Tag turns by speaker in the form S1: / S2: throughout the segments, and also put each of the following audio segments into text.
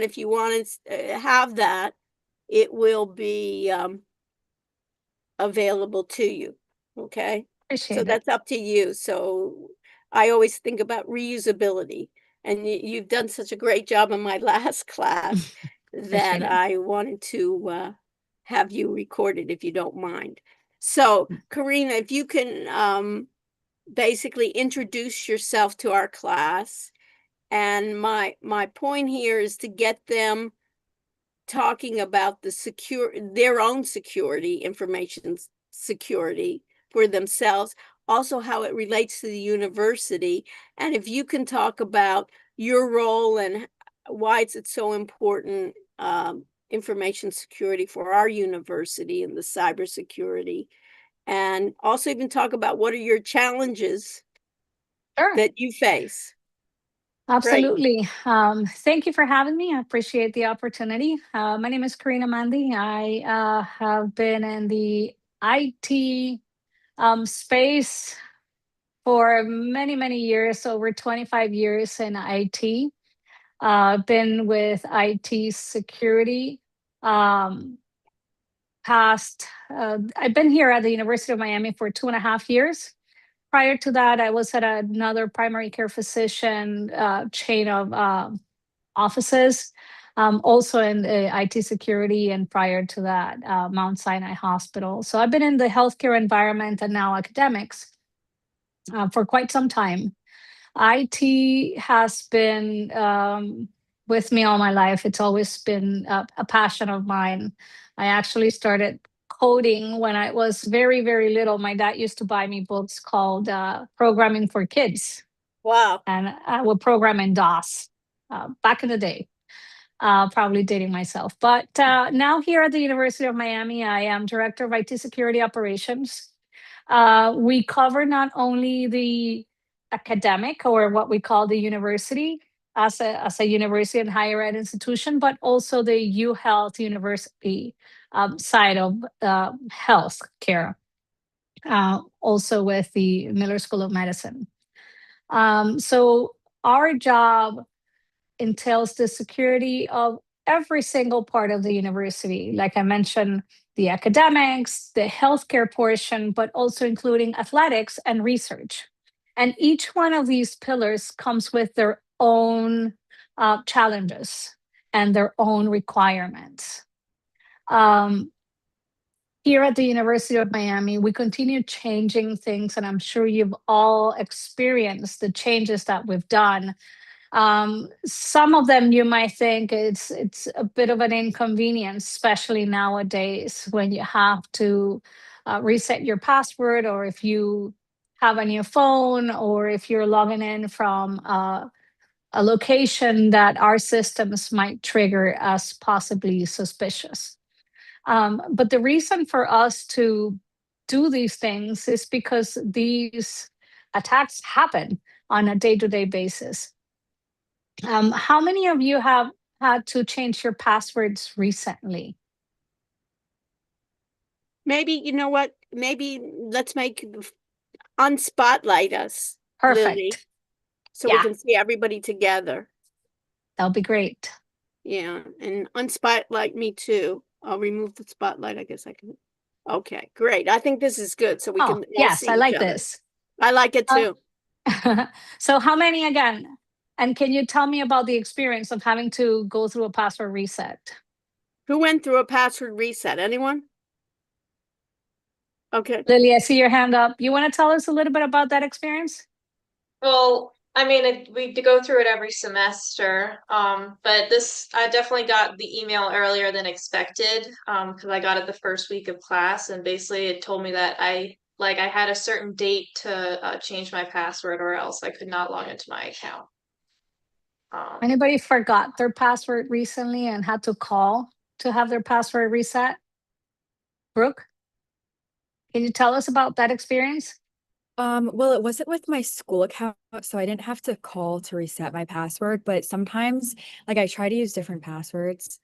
S1: if you want to have that, it will be available to you. Okay. So
S2: Appreciate it.
S1: that's up to you. So I always think about reusability. And you've done such a great job in my last class that
S2: Appreciate it.
S1: I wanted to have you recorded if you don't mind. So, Karina, if you can basically introduce yourself to our class. And my point here is to get them talking about their own security, information security for themselves, also how it relates to the university. And if you can talk about your role and why it's so important, information security for our university and the cybersecurity, and also even talk about what are your challenges
S2: Sure.
S1: that you face. Great.
S2: Absolutely. Thank you for having me. I appreciate the opportunity. My name is Karina Mandy. I have been in the IT space for many, many years, over 25 years in IT. Been with IT security. Um, I've been here at the University of Miami for 2.5 years. Prior to that, I was at another primary care physician chain of offices, also in the IT security, and prior to that, Mount Sinai Hospital. So I've been in the healthcare environment and now academics for quite some time. IT has been with me all my life. It's always been a passion of mine. I actually started coding when I was very, very little. My dad used to buy me books called Programming for Kids,
S1: Wow.
S2: and I would program in DOS back in the day. Probably dating myself. But now here at the University of Miami, I am Director of IT Security Operations. We cover not only the academic, or what we call the university as a university and higher ed institution, but also the UHealth University side of health care, also with the Miller School of Medicine. So our job entails the security of every single part of the university. Like I mentioned, the academics, the healthcare portion, but also including athletics and research. And each one of these pillars comes with their own challenges and their own requirements. Um, Here at the University of Miami, we continue changing things, and I'm sure you've all experienced the changes that we've done. Some of them you might think it's a bit of an inconvenience, especially nowadays when you have to reset your password, or if you have a new phone, or if you're logging in from a location that our systems might trigger as possibly suspicious. But the reason for us to do these things is because these attacks happen on a day-to-day basis. How many of you have had to change your passwords recently?
S1: Maybe, you know what? Maybe let's make unspotlight us, Lily,
S2: Perfect.
S1: so we
S2: Yeah,
S1: can see everybody together.
S2: that'll be great.
S1: Yeah, and unspotlight me too. I'll remove the spotlight. I guess I can. Okay, great. I think this is good, so we
S2: Oh,
S1: can all
S2: yes,
S1: see
S2: I
S1: each
S2: like
S1: other.
S2: this.
S1: I like it
S2: Uh,
S1: too.
S2: so, how many again? And can you tell me about the experience of having to go through a password reset?
S1: Who went through a password reset? Anyone? Okay.
S2: Lily, I see your hand up. You want to tell us a little bit about that experience?
S3: Well, I mean, we go through it every semester, but I definitely got the email earlier than expected, because I got it the first week of class, and basically it told me that I had a certain date to change my password, or else I could not log into my account. Um,
S2: Anybody forgot their password recently and had to call to have their password reset? Brooke, can you tell us about that experience?
S4: Well, it wasn't with my school account, so I didn't have to call to reset my password, but sometimes like I try to use different passwords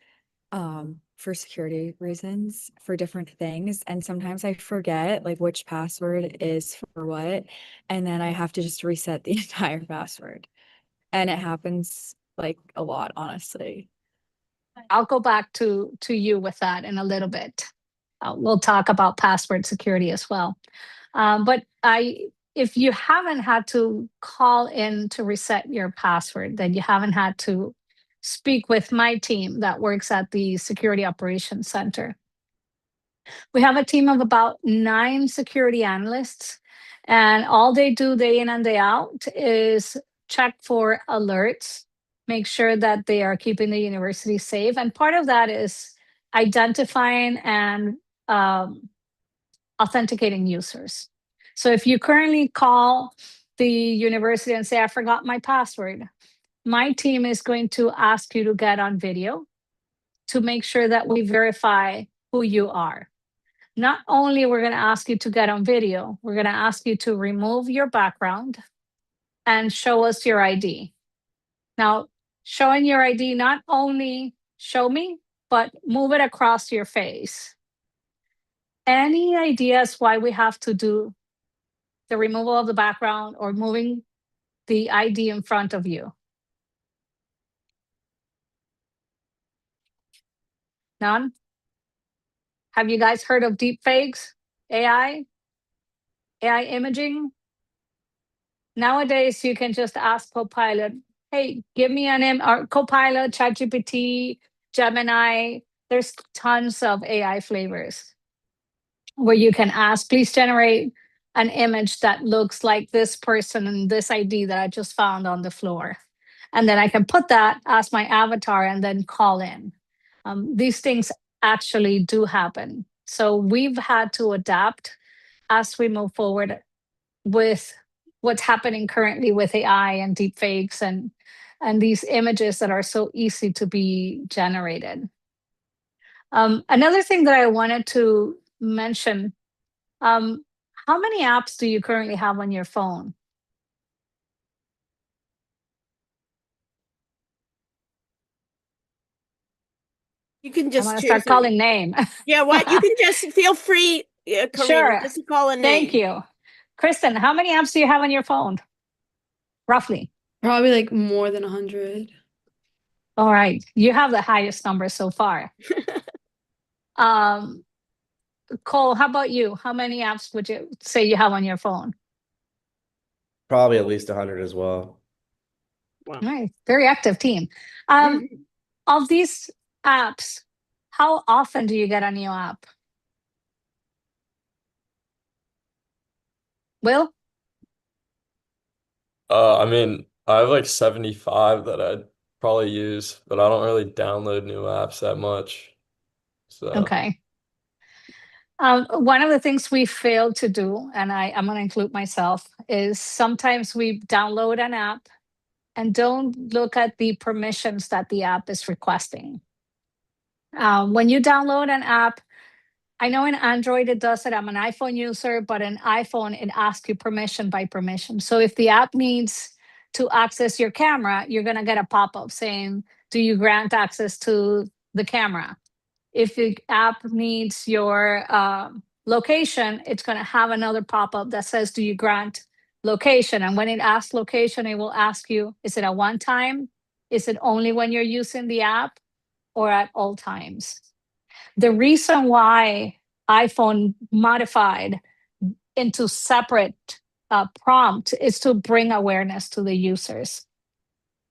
S4: for security reasons for different things, and sometimes I forget like which password is for what, and then I have to just reset the entire password. And it happens like a lot, honestly.
S2: I'll go back to you with that in a little bit. We'll talk about password security as well. But if you haven't had to call in to reset your password, then you haven't had to speak with my team that works at the Security Operations Center. We have a team of about 9 security analysts, and all they do day in and day out is check for alerts, make sure that they are keeping the university safe. And part of that is identifying and authenticating users. So if you currently call the university and say, I forgot my password, my team is going to ask you to get on video to make sure that we verify who you are. Not only we're going to ask you to get on video, we're going to ask you to remove your background and show us your ID. Now, showing your ID, not only show me, but move it across your face. Any ideas why we have to do the removal of the background or moving the ID in front of you? None? Have you guys heard of deep fakes? AI imaging? Nowadays, you can just ask Copilot, hey, give me or Copilot, ChatGPT, Gemini. There's tons of AI flavors where you can ask, please generate an image that looks like this person and this ID that I just found on the floor. And then I can put that as my avatar and then call in. These things actually do happen. So we've had to adapt as we move forward with what's happening currently with AI and deepfakes and these images that are so easy to be generated. Another thing that I wanted to mention, how many apps do you currently have on your phone?
S1: You can
S2: I'm
S1: just
S2: going to
S1: choose
S2: start calling name.
S1: Yeah, what? You can just feel free, Karina,
S2: Sure.
S1: just to call a name.
S2: Thank you. Kristen, how many apps do you have on your phone? Roughly.
S5: Probably like more than 100.
S2: All right. You have the highest number so far. Cole, how about you? How many apps would you say you have on your phone?
S6: Probably at least 100 as well.
S1: Wow.
S2: All right. Very active team. Of these apps, how often do you get a new app? Will?
S7: I mean, I have like 75 that I'd probably use, but I don't really download new apps that much. So
S2: Okay. One of the things we fail to do, and I'm going to include myself, is sometimes we download an app and don't look at the permissions that the app is requesting. When you download an app, I know in Android it does it. I'm an iPhone user, but in iPhone it asks you permission by permission. So if the app needs to access your camera, you're going to get a pop-up saying, do you grant access to the camera? If the app needs your location, it's going to have another pop-up that says, do you grant location? And when it asks location, it will ask you, is it a one-time? Is it only when you're using the app or at all times? The reason why iPhone modified into separate prompt is to bring awareness to the users.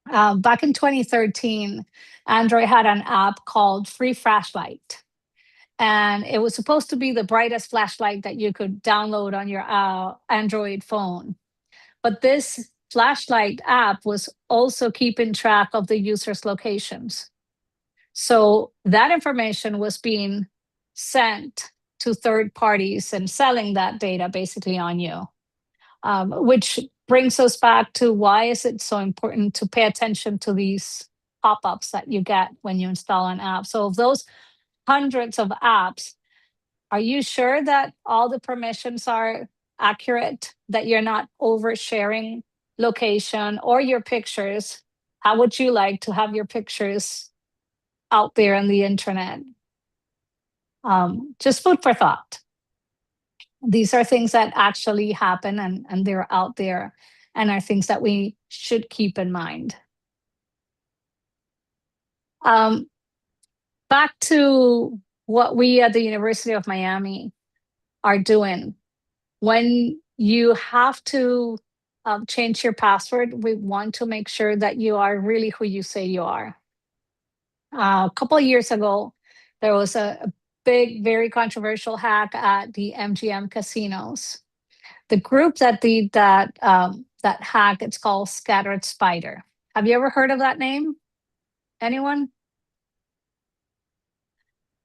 S2: Back in 2013, Android had an app called Free Flashlight. And it was supposed to be the brightest flashlight that you could download on your Android phone. But this flashlight app was also keeping track of the user's locations. So that information was being sent to third parties and selling that data basically on you, which brings us back to why is it so important to pay attention to these pop-ups that you get when you install an app. So of those hundreds of apps, are you sure that all the permissions are accurate, that you're not oversharing location or your pictures? How would you like to have your pictures out there on the internet? Just food for thought. These are things that actually happen and they're out there and are things that we should keep in mind. back to what we at the University of Miami are doing. When you have to change your password, we want to make sure that you are really who you say you are. A couple of years ago, there was a big, very controversial hack at the MGM casinos. The group that did that hack, it's called Scattered Spider. Have you ever heard of that name? Anyone?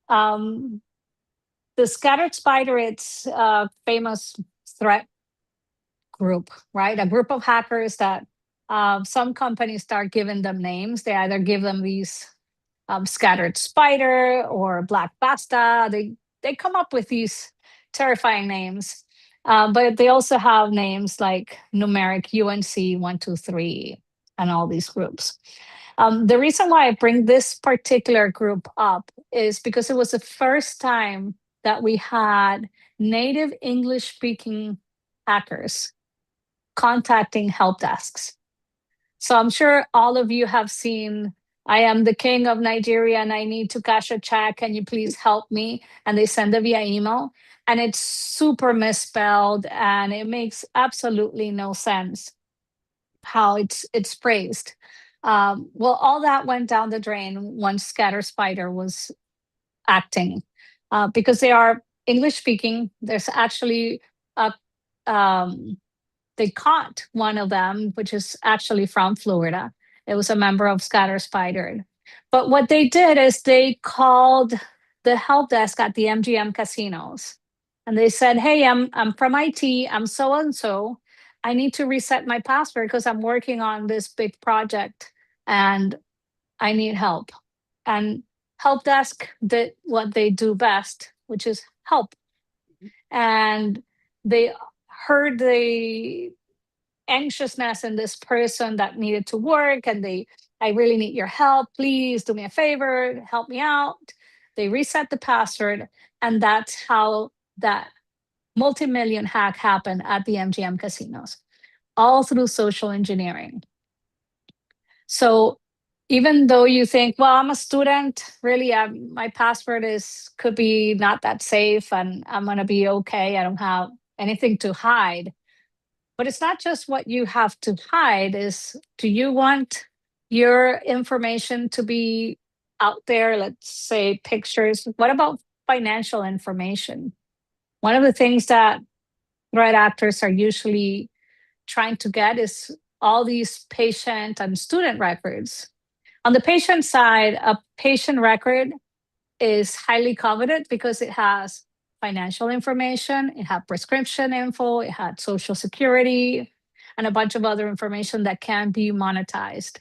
S2: The Scattered Spider, it's a famous threat group, right? A group of hackers that some companies start giving them names. They either give them these Scattered Spider or Black Basta. They come up with these terrifying names, but they also have names like numeric UNC 123 and all these groups. The reason why I bring this particular group up is because it was the first time that we had native English speaking hackers contacting help desks. So I'm sure all of you have seen, I am the king of Nigeria and I need to cash a check. Can you please help me? And they send it via email. And it's super misspelled and it makes absolutely no sense how it's phrased. Well, all that went down the drain once Scatter Spider was acting because they are English speaking. There's actually a they caught one of them, which is actually from Florida. It was a member of Scatter Spider. But what they did is they called the help desk at the MGM casinos. And they said, hey, I'm from IT, I'm so and so. I need to reset my password because I'm working on this big project and I need help. And help desk did what they do best, which is help. And they heard the anxiousness in this person that needed to work and I really need your help, please do me a favor, help me out. They reset the password, and that's how that multi-million hack happened at the MGM casinos, all through social engineering. So even though you think, well, I'm a student, really, my password could be not that safe and I'm going to be okay, I don't have anything to hide. But it's not just what you have to hide, is do you want your information to be out there? Let's say pictures. What about financial information? One of the things that threat actors are usually trying to get is all these patient and student records. On the patient side, a patient record is highly coveted because it has financial information, it had prescription info, it had social security, and a bunch of other information that can be monetized.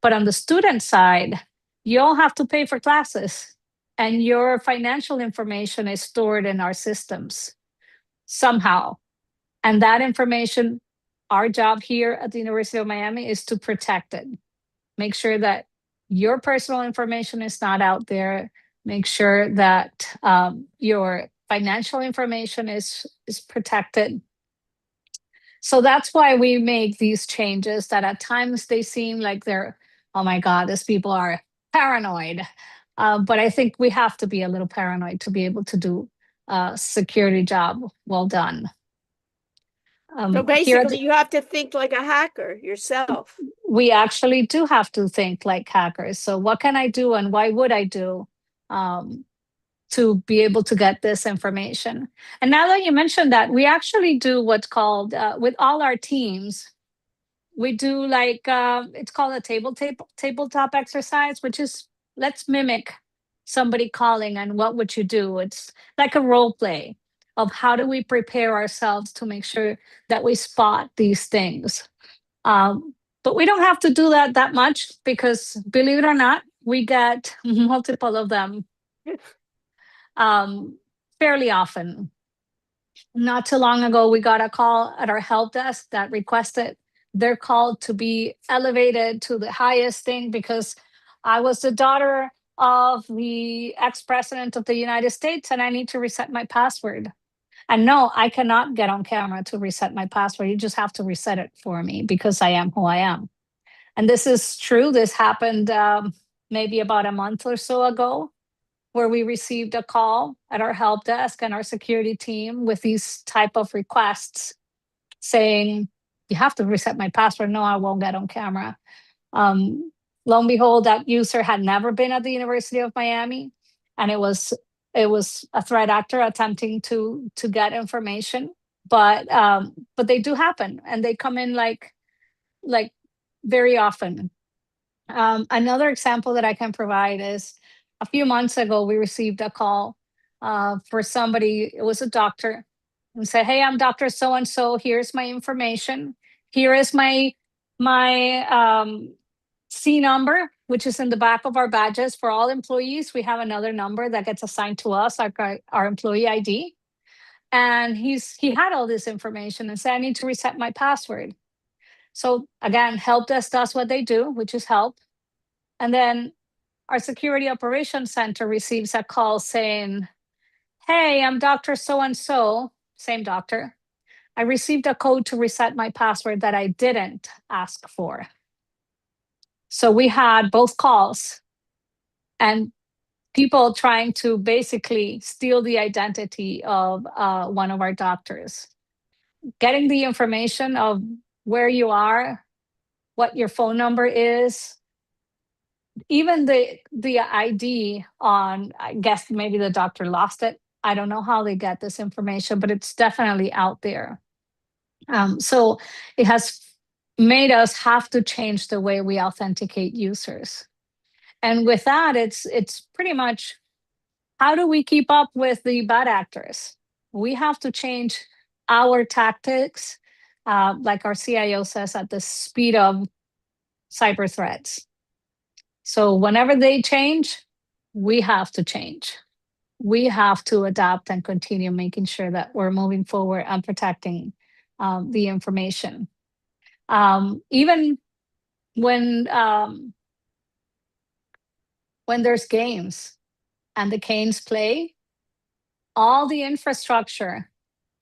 S2: But on the student side, you all have to pay for classes, and your financial information is stored in our systems somehow. And that information, our job here at the University of Miami is to protect it. Make sure that your personal information is not out there. Make sure that your financial information is protected. So that's why we make these changes that at times they seem like they're, oh my God, these people are paranoid. But I think we have to be a little paranoid to be able to do a security job well done.
S1: So basically, you have to think like a hacker yourself.
S2: We actually do have to think like hackers. So what can I do and why would I do to be able to get this information? And now that you mentioned that, we actually do what's called, with all our teams, we do like, it's called a tabletop exercise, which is, let's mimic somebody calling and what would you do? It's like a role play of how do we prepare ourselves to make sure that we spot these things. But we don't have to do that much because, believe it or not, we get multiple of them fairly often. Not too long ago, we got a call at our help desk that requested their call to be elevated to the highest thing because I was the daughter of the ex-president of the United States and I need to reset my password. And no, I cannot get on camera to reset my password. You just have to reset it for me because I am who I am. And this is true. This happened maybe about a month or so ago. where we received a call at our help desk and our security team with these type of requests saying, you have to reset my password. No, I won't get on camera. Lo and behold, that user had never been at the University of Miami, and it was a threat actor attempting to get information. But they do happen, and they come in like very often. Another example that I can provide is a few months ago, we received a call for somebody, it was a doctor, and said, hey, I'm Dr. So-and-so, here's my information. Here is my C number, which is in the back of our badges. For all employees, we have another number that gets assigned to us, our employee ID. And he had all this information and said, I need to reset my password. So again, help desk does what they do, which is help. And then our security operations center receives a call saying, hey, I'm Dr. So-and-so, same doctor. I received a code to reset my password that I didn't ask for. So we had both calls and people trying to basically steal the identity of one of our doctors. Getting the information of where you are, what your phone number is, even the ID on, I guess maybe the doctor lost it. I don't know how they get this information, but it's definitely out there. So it has made us have to change the way we authenticate users. And with that, it's pretty much, how do we keep up with the bad actors? We have to change our tactics, like our CIO says, at the speed of cyber threats. So whenever they change, we have to change. We have to adapt and continue making sure that we're moving forward and protecting the information. Even when there's games and the Canes play, all the infrastructure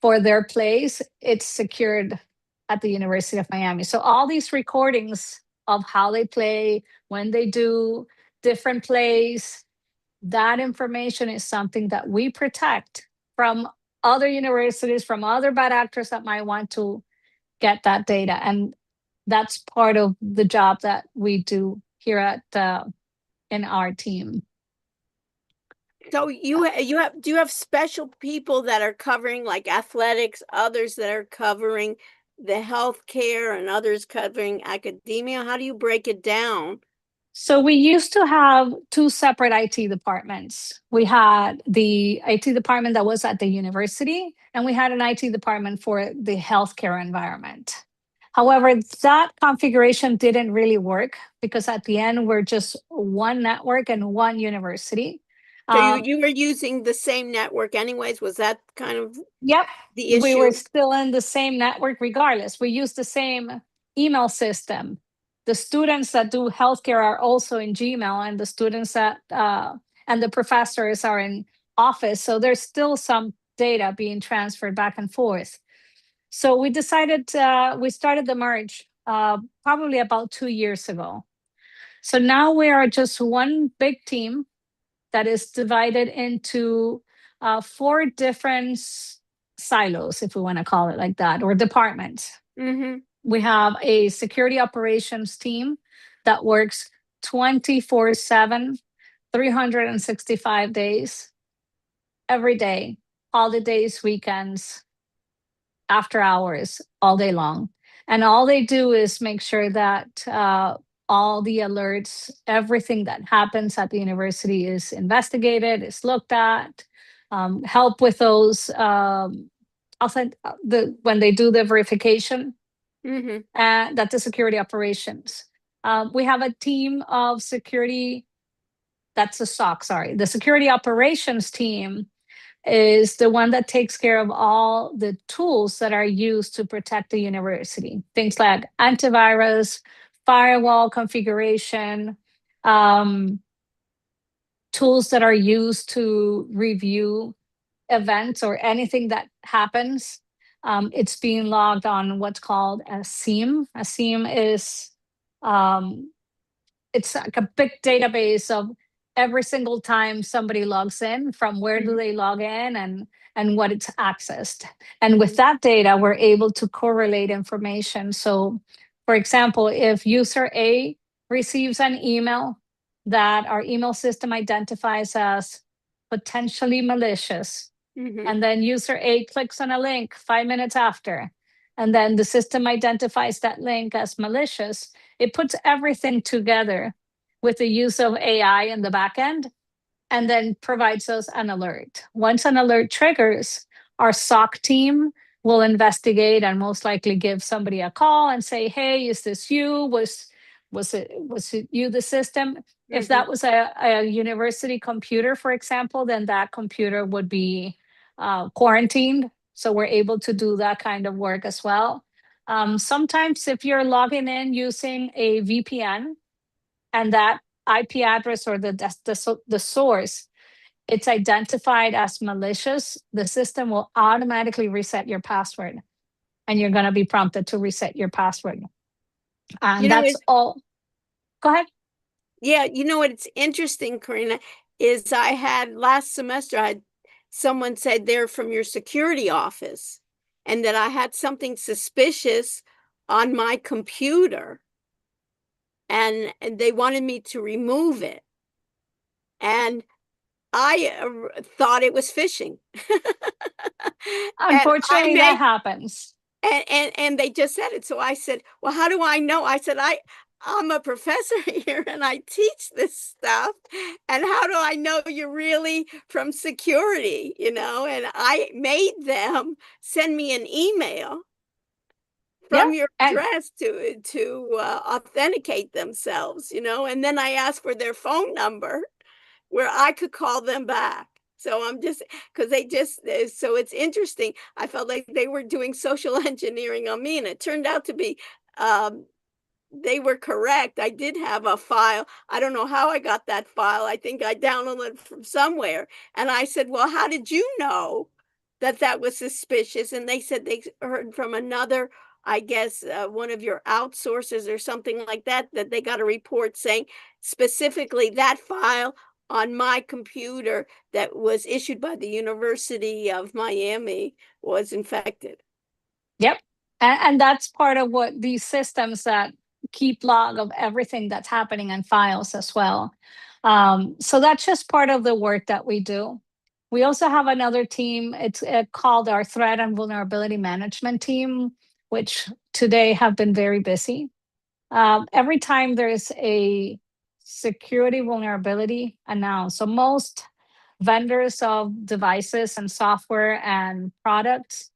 S2: for their plays, it's secured at the University of Miami. So all these recordings of how they play, when they do different plays, that information is something that we protect from other universities, from other bad actors that might want to get that data. And that's part of the job that we do here at in our team.
S1: So do you have special people that are covering like athletics, others that are covering the healthcare, and others covering academia? How do you break it down?
S2: So we used to have two separate IT departments. We had the IT department that was at the university, and we had an IT department for the healthcare environment. However, that configuration didn't really work because at the end, we're just one network and one university.
S1: So you were using the same network anyways? Was that kind of
S2: Yep.
S1: the issue?
S2: We were still in the same network regardless. We used the same email system. The students that do healthcare are also in Gmail, and the students that and the professors are in Office. So there's still some data being transferred back and forth. So we decided we started the merge probably about 2 years ago. So now we are just one big team that is divided into 4 different silos, if we want to call it like that, or departments.
S1: Mm-hmm.
S2: We have a security operations team that works 24/7, 365 days, every day, holidays, weekends, after hours, all day long. And all they do is make sure that all the alerts, everything that happens at the university is investigated, is looked at, help with those when they do the verification.
S1: Mm-hmm.
S2: That's the security operations. We have a team of security, that's the SOC, sorry. The security operations team is the one that takes care of all the tools that are used to protect the university. Things like antivirus, firewall configuration, tools that are used to review events or anything that happens. It's being logged on what's called a SIEM. A SIEM is it's like a big database of every single time somebody logs in, from where do
S1: Mhm.
S2: they log in and what it's accessed. And with that data, we're able to correlate information. So for example, if user A receives an email that our email system identifies as potentially malicious,
S1: Mhm.
S2: and then user A clicks on a link 5 minutes after, and then the system identifies that link as malicious, it puts everything together with the use of AI in the back end, and then provides us an alert. Once an alert triggers, our SOC team will investigate and most likely give somebody a call and say, "Hey, is this you? Was it you, the system?" If
S1: Mhm.
S2: that was a university computer, for example, then that computer would be quarantined. So we're able to do that kind of work as well. Sometimes, if you're logging in using a VPN, and that IP address or the source, it's identified as malicious, the system will automatically reset your password, and you're going to be prompted to reset your password.
S1: You
S2: And
S1: know,
S2: that's all. Go ahead.
S1: yeah, you know what? It's interesting, Karina, is I had last semester, I had someone said they're from your security office and that I had something suspicious on my computer and they wanted me to remove it. And I thought it was phishing. And I
S2: Unfortunately, that
S1: made
S2: happens.
S1: and they just said it. So I said, "Well, how do I know?" I said, I'm a professor here and I teach this stuff. And how do I know you're really from security, you know? And I made them send me an email
S2: Yeah.
S1: from your
S2: And
S1: address to authenticate themselves, you know? And then I asked for their phone number where I could call them back. So I'm just because they just so it's interesting. I felt like they were doing social engineering on me, and it turned out to be um, they were correct. I did have a file. I don't know how I got that file. I think I downloaded it from somewhere. And I said, "Well, how did you know that that was suspicious?" And they said they heard from another, I guess, one of your outsources or something like that, that they got a report saying specifically that file on my computer that was issued by the University of Miami was infected.
S2: yep. And that's part of what these systems that keep log of everything that's happening in files as well. So that's just part of the work that we do. We also have another team. It's called our Threat and Vulnerability Management Team, which today have been very busy. Every time there's a security vulnerability announced, so most vendors of devices and software and products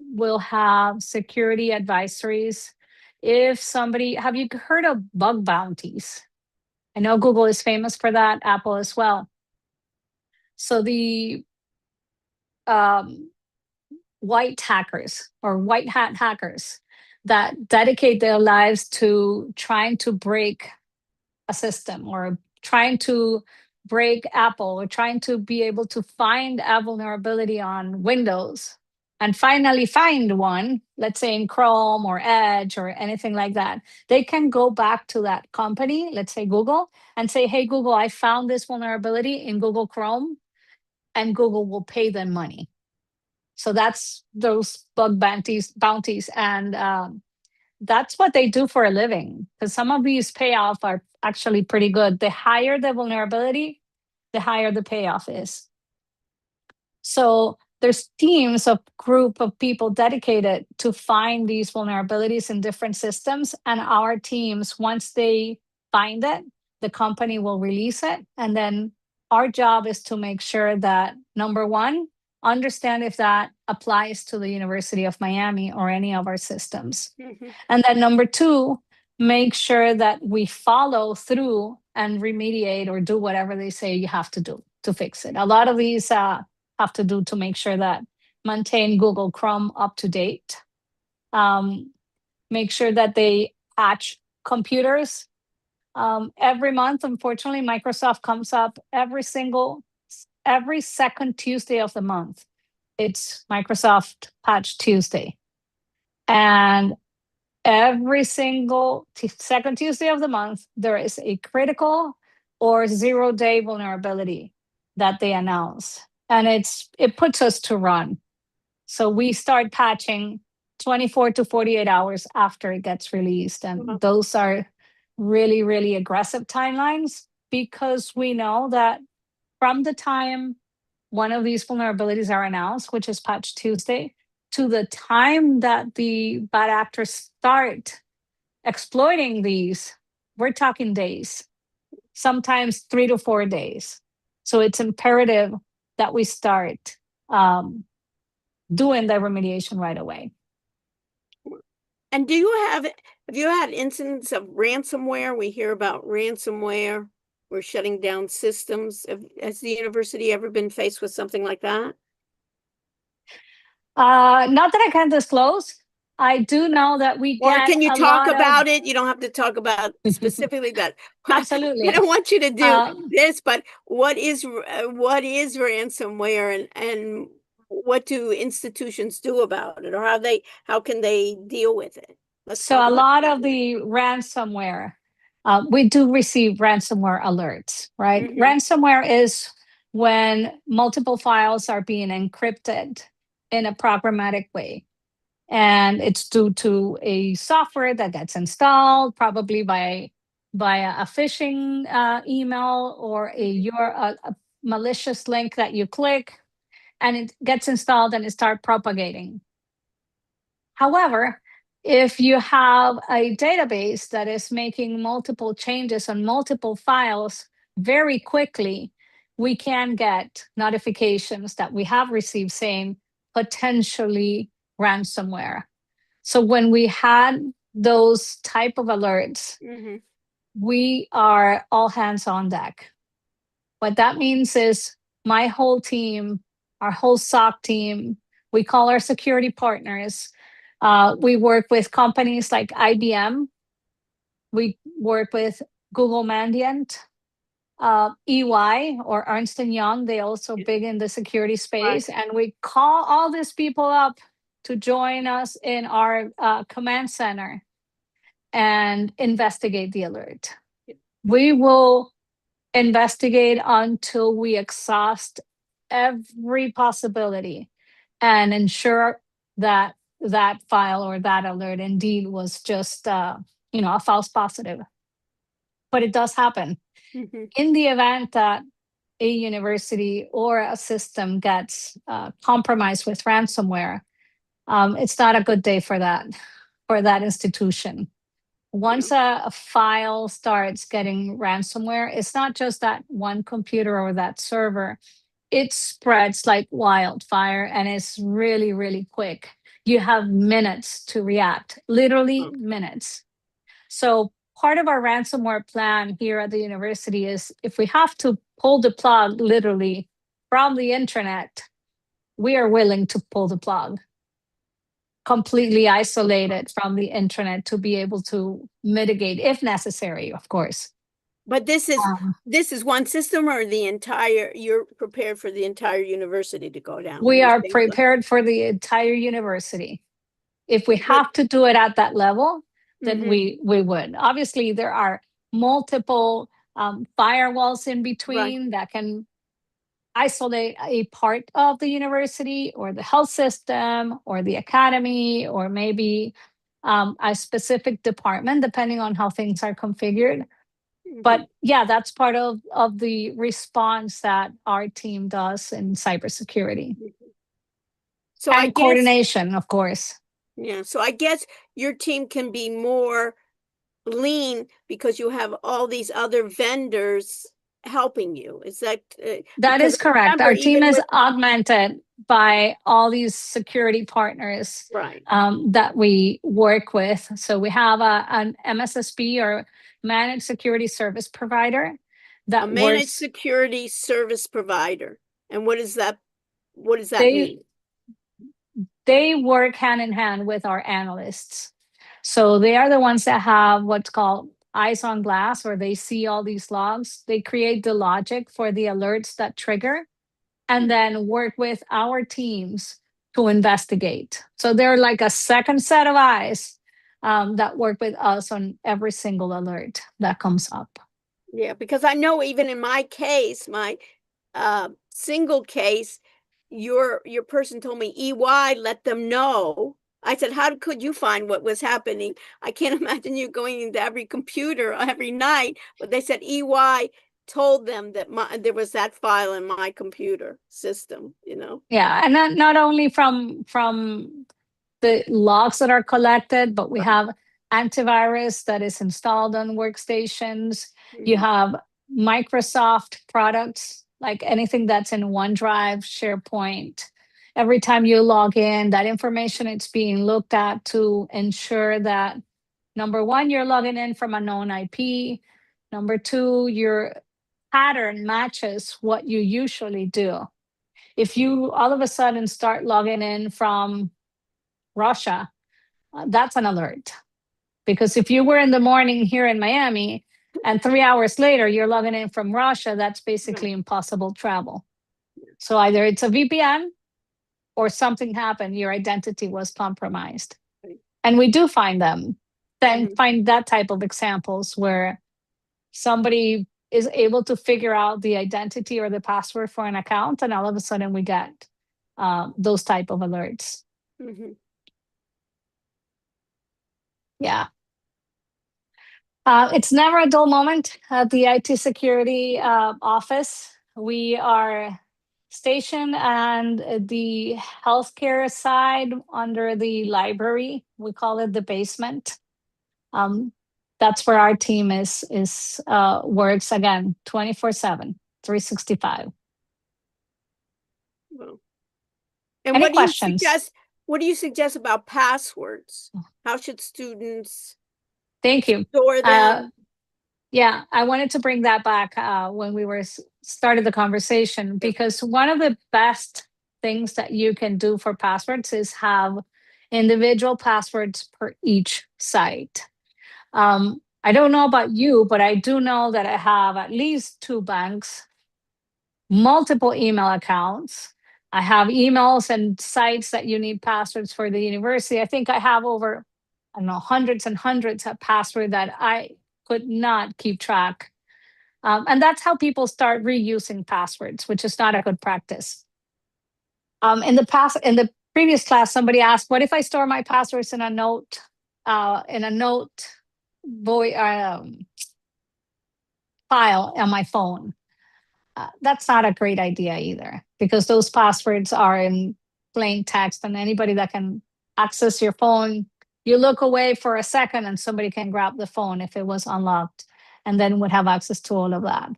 S2: will have security advisories. If somebody, have you heard of bug bounties? I know Google is famous for that, Apple as well. So the um, white hackers or white hat hackers that dedicate their lives to trying to break a system or trying to break Apple or trying to be able to find a vulnerability on Windows and finally find one, let's say in Chrome or Edge or anything like that, they can go back to that company, let's say Google, and say, "Hey, Google, I found this vulnerability in Google Chrome," and Google will pay them money. So that's those bug bounties. And that's what they do for a living, because some of these payoffs are actually pretty good. The higher the vulnerability, the higher the payoff is. So there's teams of group of people dedicated to find these vulnerabilities in different systems. And our teams, once they find it, the company will release it. And then our job is to make sure that, number one, understand if that applies to the University of Miami or any of our systems.
S1: Mhm.
S2: And then number two, make sure that we follow through and remediate or do whatever they say you have to do to fix it. A lot of these have to do to make sure that maintain Google Chrome up to date. Make sure that they patch computers. Every month, unfortunately, Microsoft comes up every second Tuesday of the month. It's Microsoft Patch Tuesday. And every single second Tuesday of the month, there is a critical or 0-day vulnerability that they announce. And it puts us to run. So we start patching 24 to 48 hours after it gets released. And those are really, really aggressive timelines, because we know that from the time one of these vulnerabilities are announced, which is Patch Tuesday, to the time that the bad actors start exploiting these, we're talking days, sometimes 3 to 4 days. So it's imperative that we start doing the remediation right away.
S1: And have you had incidents of ransomware? We hear about ransomware. We're shutting down systems. Has the university ever been faced with something like that?
S2: Not that I can disclose. I do know that we
S1: Or
S2: get
S1: can you
S2: a
S1: talk
S2: lot
S1: about
S2: of...
S1: it? You don't have to talk about specifically that.
S2: Absolutely.
S1: I don't want you to do
S2: Um,
S1: this, but what is ransomware, and what do institutions do about it, or how can they deal with it? Let's
S2: So
S1: talk
S2: a
S1: about
S2: lot
S1: that.
S2: of the ransomware, we do receive ransomware alerts, right?
S1: Mhm.
S2: Ransomware is when multiple files are being encrypted in a programmatic way. And it's due to a software that gets installed, probably by a phishing email, or a malicious link that you click, and it gets installed and it starts propagating. However, if you have a database that is making multiple changes on multiple files very quickly, we can get notifications that we have received saying potentially ransomware. So when we had those type of alerts,
S1: Mhm.
S2: we are all hands on deck. What that means is my whole team, our whole SOC team, we call our security partners. We work with companies like IBM. We work with Google Mandiant, EY or Ernst & Young. They also big in the security space.
S1: Right.
S2: And we call all these people up to join us in our command center and investigate the alert. We will investigate until we exhaust every possibility and ensure that that file or that alert indeed was just a false positive. But it does happen.
S1: Mhm.
S2: In the event that a university or a system gets compromised with ransomware, it's not a good day for that institution. Once a file starts getting ransomware, it's not just that one computer or that server. It spreads like wildfire, and it's really, really quick. You have minutes to react, literally minutes. So part of our ransomware plan here at the university is, if we have to pull the plug literally from the intranet, we are willing to pull the plug, completely isolated from the intranet, to be able to mitigate if necessary, of course.
S1: But this is one system, or you're prepared for the entire university to go down?
S2: We are prepared for the entire university. If we have to do it at that level, then we would. Obviously, there are multiple firewalls in between that can isolate a part of the university or the health system or the academy, or maybe a specific department, depending on how things are configured. But yeah, that's part of the response that our team does in cybersecurity.
S1: So
S2: And coordination, of course.
S1: Yeah, so I guess your team can be more lean because you have all these other vendors helping you. Is that
S2: That is correct. Our team is
S1: with
S2: augmented by all these security partners
S1: right.
S2: that we work with. So we have an MSSP, or managed security service provider, that
S1: A managed
S2: works.
S1: security service provider. And what does that mean?
S2: They work hand in hand with our analysts. So they are the ones that have what's called eyes on glass, or they see all these logs. They create the logic for the alerts that trigger, and then work with our teams to investigate. So they're like a second set of eyes that work with us on every single alert that comes up.
S1: Yeah, because I know even in my case, my single case, your person told me EY let them know. I said, how could you find what was happening? I can't imagine you going into every computer every night, but they said EY told them that there was that file in my computer system, you know.
S2: Yeah, and not only from the logs that are collected, but we
S1: Right.
S2: have antivirus that is installed on workstations. You
S1: Mhm.
S2: have Microsoft products, like anything that's in OneDrive, SharePoint. Every time you log in, that information it's being looked at to ensure that number one, you're logging in from a known IP. Number two, your pattern matches what you usually do. If you all of a sudden start logging in from Russia, that's an alert. Because if you were in the morning here in Miami and 3 hours later you're logging in from Russia, that's basically
S1: Right.
S2: impossible travel. So either it's a VPN or something happened, your identity was compromised.
S1: Right.
S2: And we do find them, then
S1: Mhm.
S2: find that type of examples where somebody is able to figure out the identity or the password for an account, and all of a sudden we get those type of alerts.
S1: Mhm.
S2: Yeah. It's never a dull moment at the IT security office. We are stationed and the healthcare side under the library. We call it the basement. Um, that's where our team is works again 24/7, 365.
S1: Well, and
S2: Any
S1: what do you
S2: questions?
S1: suggest? What do you suggest about passwords? How should students
S2: Thank you.
S1: store them?
S2: Yeah, I wanted to bring that back when we were started the conversation,
S1: Yep.
S2: because one of the best things that you can do for passwords is have individual passwords per each site. I don't know about you, but I do know that I have at least 2 banks, multiple email accounts. I have emails and sites that you need passwords for the university. I think I have over, I don't know, hundreds and hundreds of passwords that I could not keep track. And that's how people start reusing passwords, which is not a good practice. In the previous class, somebody asked, "What if I store my passwords in a note, boy, file on my phone?" That's not a great idea either, because those passwords are in plain text, and anybody that can access your phone, you look away for a second, and somebody can grab the phone if it was unlocked, and then would have access to all of that.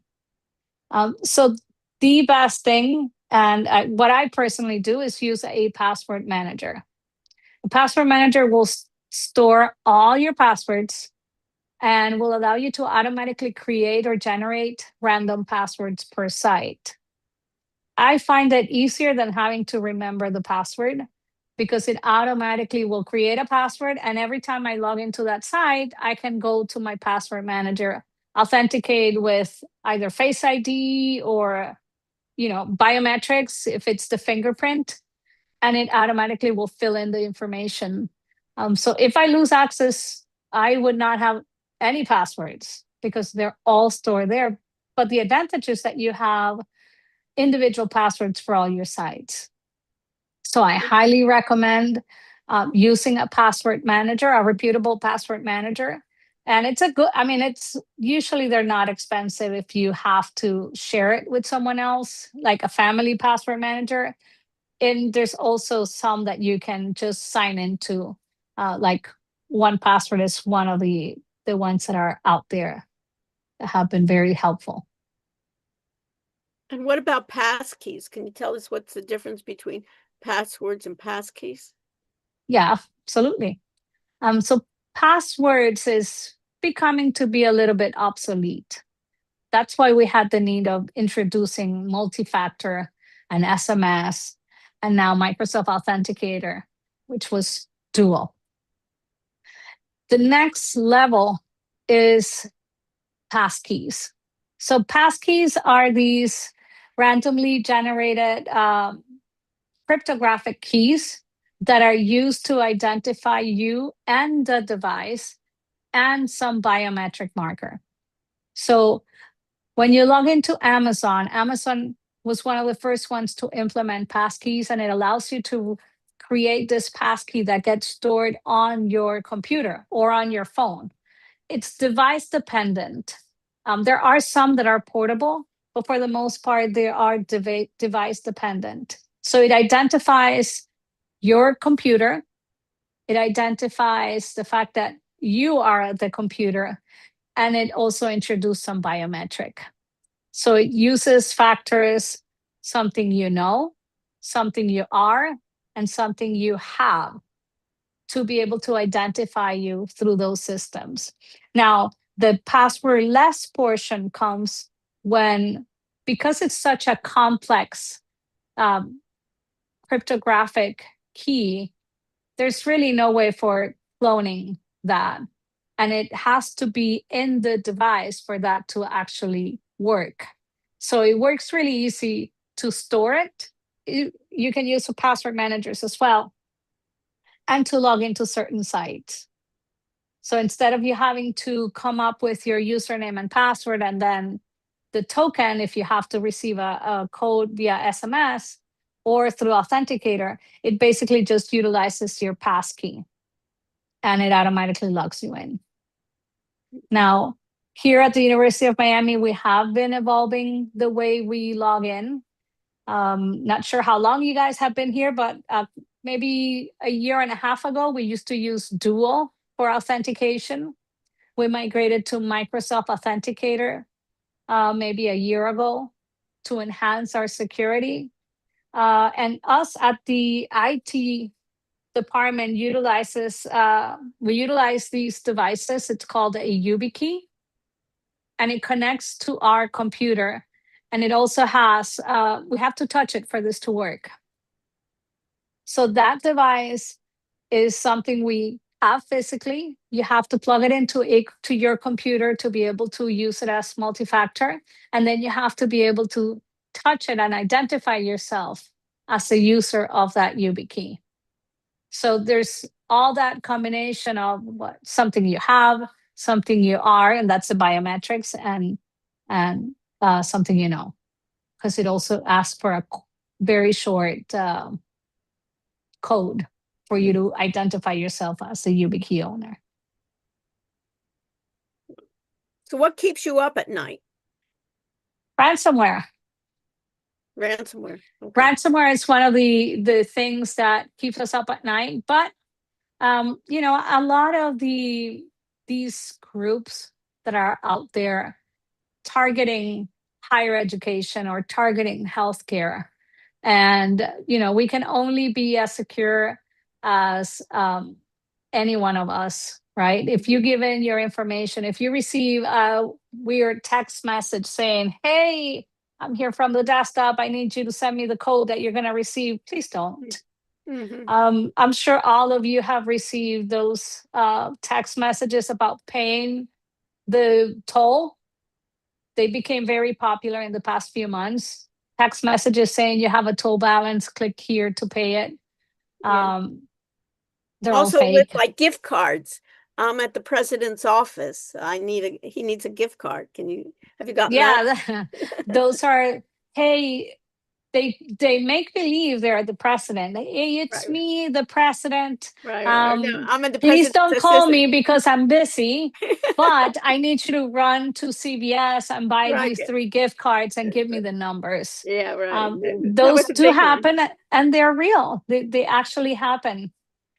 S2: So the best thing, and what I personally do, is use a password manager. A password manager will store all your passwords and will allow you to automatically create or generate random passwords per site. I find that easier than having to remember the password, because it automatically will create a password. And every time I log into that site, I can go to my password manager, authenticate with either Face ID or biometrics if it's the fingerprint, and it automatically will fill in the information. So if I lose access, I would not have any passwords because they're all stored there. But the advantage is that you have individual passwords for all your sites. So I highly recommend using a password manager, a reputable password manager. And it's it's usually they're not expensive if you have to share it with someone else, like a family password manager. And there's also some that you can just sign into, like 1Password is one of the ones that are out there that have been very helpful.
S1: And what about passkeys? Can you tell us what's the difference between passwords and passkeys?
S2: Yeah, absolutely. So passwords is becoming to be a little bit obsolete. That's why we had the need of introducing multi-factor and SMS, and now Microsoft Authenticator, which was dual. The next level is passkeys. So passkeys are these randomly generated cryptographic keys that are used to identify you and the device and some biometric marker. So When you log into Amazon, Amazon was one of the first ones to implement passkeys, and it allows you to create this passkey that gets stored on your computer or on your phone. It's device dependent. There are some that are portable, but for the most part, they are device dependent. So it identifies your computer. It identifies the fact that you are at the computer, and it also introduced some biometric. So it uses factors, something you know, something you are, and something you have, to be able to identify you through those systems. Now, the passwordless portion comes when, because it's such a complex cryptographic key, there's really no way for cloning that. And it has to be in the device for that to actually work. So it works really easy to store it. You can use for password managers as well, and to log into certain sites. So instead of you having to come up with your username and password and then the token, if you have to receive a code via SMS or through Authenticator, it basically just utilizes your passkey and it automatically logs you in. Now, here at the University of Miami, we have been evolving the way we log in. Not sure how long you guys have been here, but maybe a year and a half ago, we used to use Duo for authentication. We migrated to Microsoft Authenticator maybe a year ago to enhance our security. And us at the IT department we utilize these devices. It's called a YubiKey, and it connects to our computer. And it also has, we have to touch it for this to work. So that device is something we have physically. You have to plug it to your computer to be able to use it as multi-factor. And then you have to be able to touch it and identify yourself as a user of that YubiKey. So there's all that combination of something you have, something you are, and that's the biometrics, and something you know, because it also asks for a very short code for you to identify yourself as a YubiKey owner.
S1: So what keeps you up at night?
S2: Ransomware.
S1: Ransomware. Okay.
S2: Ransomware is one of the things that keeps us up at night. But a lot of these groups that are out there targeting higher education or targeting healthcare, and we can only be as secure as any one of us, right? If you give in your information, if you receive a weird text message saying, "Hey, I'm here from the desktop, I need you to send me the code that you're going to receive," please don't.
S1: Mm-hmm.
S2: I'm sure all of you have received those text messages about paying the toll. They became very popular in the past few months. Text messages saying you have a toll balance, click here to pay it.
S1: Yeah.
S2: They're all
S1: Also with
S2: fake.
S1: like gift cards. I'm at the president's office. He needs a gift card. Have you gotten that?
S2: Yeah, those are, hey, they make believe they're the president. Hey, it's
S1: Right.
S2: me, the president.
S1: Right. No, I'm at the
S2: Please
S1: president's
S2: don't call me
S1: assistant.
S2: because I'm busy, but I need you to run to CVS and buy
S1: Right.
S2: these 3 gift cards and give me the numbers.
S1: Yeah, right. That
S2: Those
S1: was a
S2: do
S1: big one.
S2: happen, and they're real. They actually happen.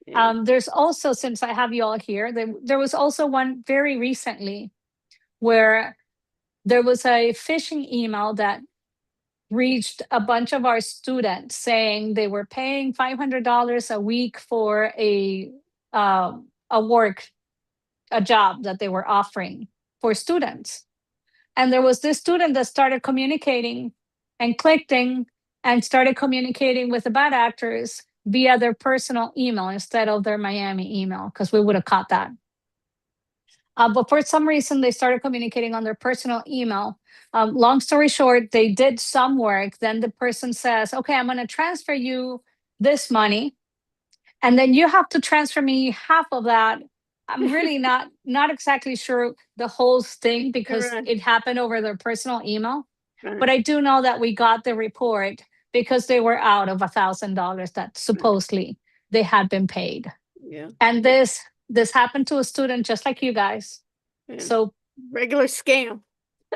S1: Yeah.
S2: There's also, since I have you all here, there was also one very recently where there was a phishing email that reached a bunch of our students saying they were paying $500 a week for a job that they were offering for students. And there was this student that started communicating and clicking and started communicating with the bad actors via their personal email instead of their Miami email, because we would have caught that. But for some reason, they started communicating on their personal email. Long story short, they did some work. Then the person says, "Okay, I'm going to transfer you this money. And then you have to transfer me half of that I'm really not exactly sure the whole thing because
S1: Right.
S2: it happened over their personal email.
S1: Right.
S2: But I do know that we got the report because they were out of $1,000 that supposedly they had been paid.
S1: Yeah.
S2: And this happened to a student just like you guys.
S1: Yeah.
S2: So
S1: Regular scam.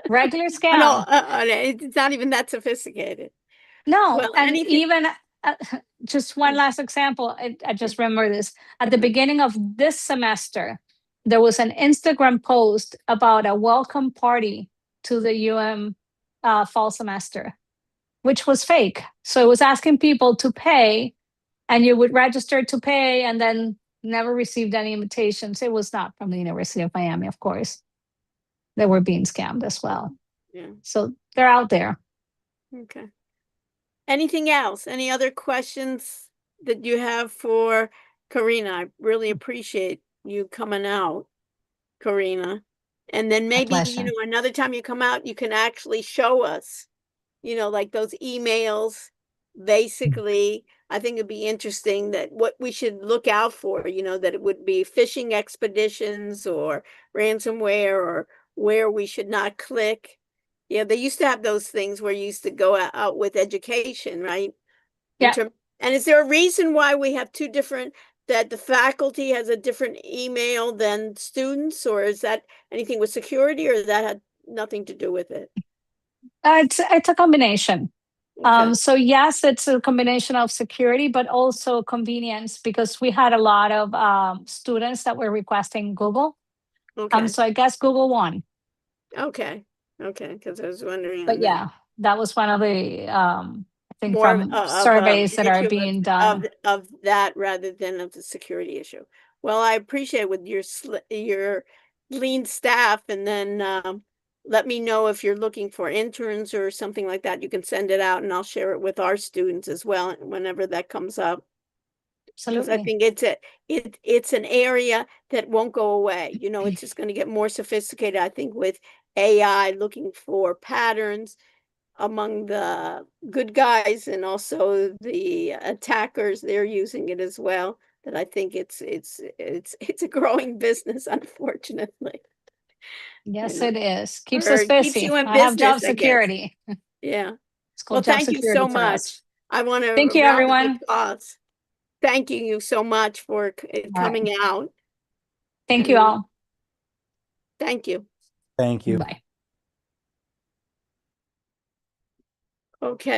S2: regular
S1: No,
S2: scam.
S1: it's not even that sophisticated.
S2: No,
S1: Well,
S2: and
S1: anything.
S2: even just one last example. I just remember this. At the
S1: Mhm.
S2: beginning of this semester, there was an Instagram post about a welcome party to the fall semester, which was fake. So it was asking people to pay, and you would register to pay, and then never received any invitations. It was not from the University of Miami, of course. They were being scammed as well.
S1: Yeah.
S2: So they're out there.
S1: Okay. Anything else? Any other questions that you have for Karina? I really appreciate you coming out, Karina. And then maybe,
S2: pleasure.
S1: another time you come out, you can actually show us, like those emails. Basically, I think it'd be interesting that what we should look out for, that it would be phishing expeditions or ransomware or where we should not click. Yeah, they used to have those things where you used to go out with education, right?
S2: Yeah.
S1: And is there a reason why we have two different, that the faculty has a different email than students, or is that anything with security, or that had nothing to do with it?
S2: It's a combination.
S1: Okay.
S2: So yes, it's a combination of security, but also convenience because we had a lot of students that were requesting Google.
S1: Okay.
S2: So I guess Google won.
S1: Okay. Because I was wondering
S2: But
S1: on that.
S2: yeah, that was one of the I think
S1: More
S2: from surveys that are
S1: issue
S2: being done.
S1: of that rather than of the security issue. Well, I appreciate with your lean staff, and then let me know if you're looking for interns or something like that. You can send it out, and I'll share it with our students as well whenever that comes up. Because I
S2: Absolutely.
S1: think it's an area that won't go away. It's just going to get more sophisticated. I think with AI looking for patterns among the good guys and also the attackers, they're using it as well. That I think it's a growing business, unfortunately.
S2: Yes, it is. Keeps
S1: Or
S2: us
S1: it keeps
S2: busy.
S1: you in
S2: I have job
S1: business, I guess.
S2: security.
S1: Yeah.
S2: It's
S1: Well,
S2: called job
S1: thank you
S2: security
S1: so
S2: for us.
S1: much. I want a
S2: Thank you,
S1: round of
S2: everyone.
S1: applause. Thanking you so much for
S2: All right.
S1: coming out.
S2: Thank you all.
S1: Thank you.
S8: Thank you.
S2: Bye.
S1: Okay.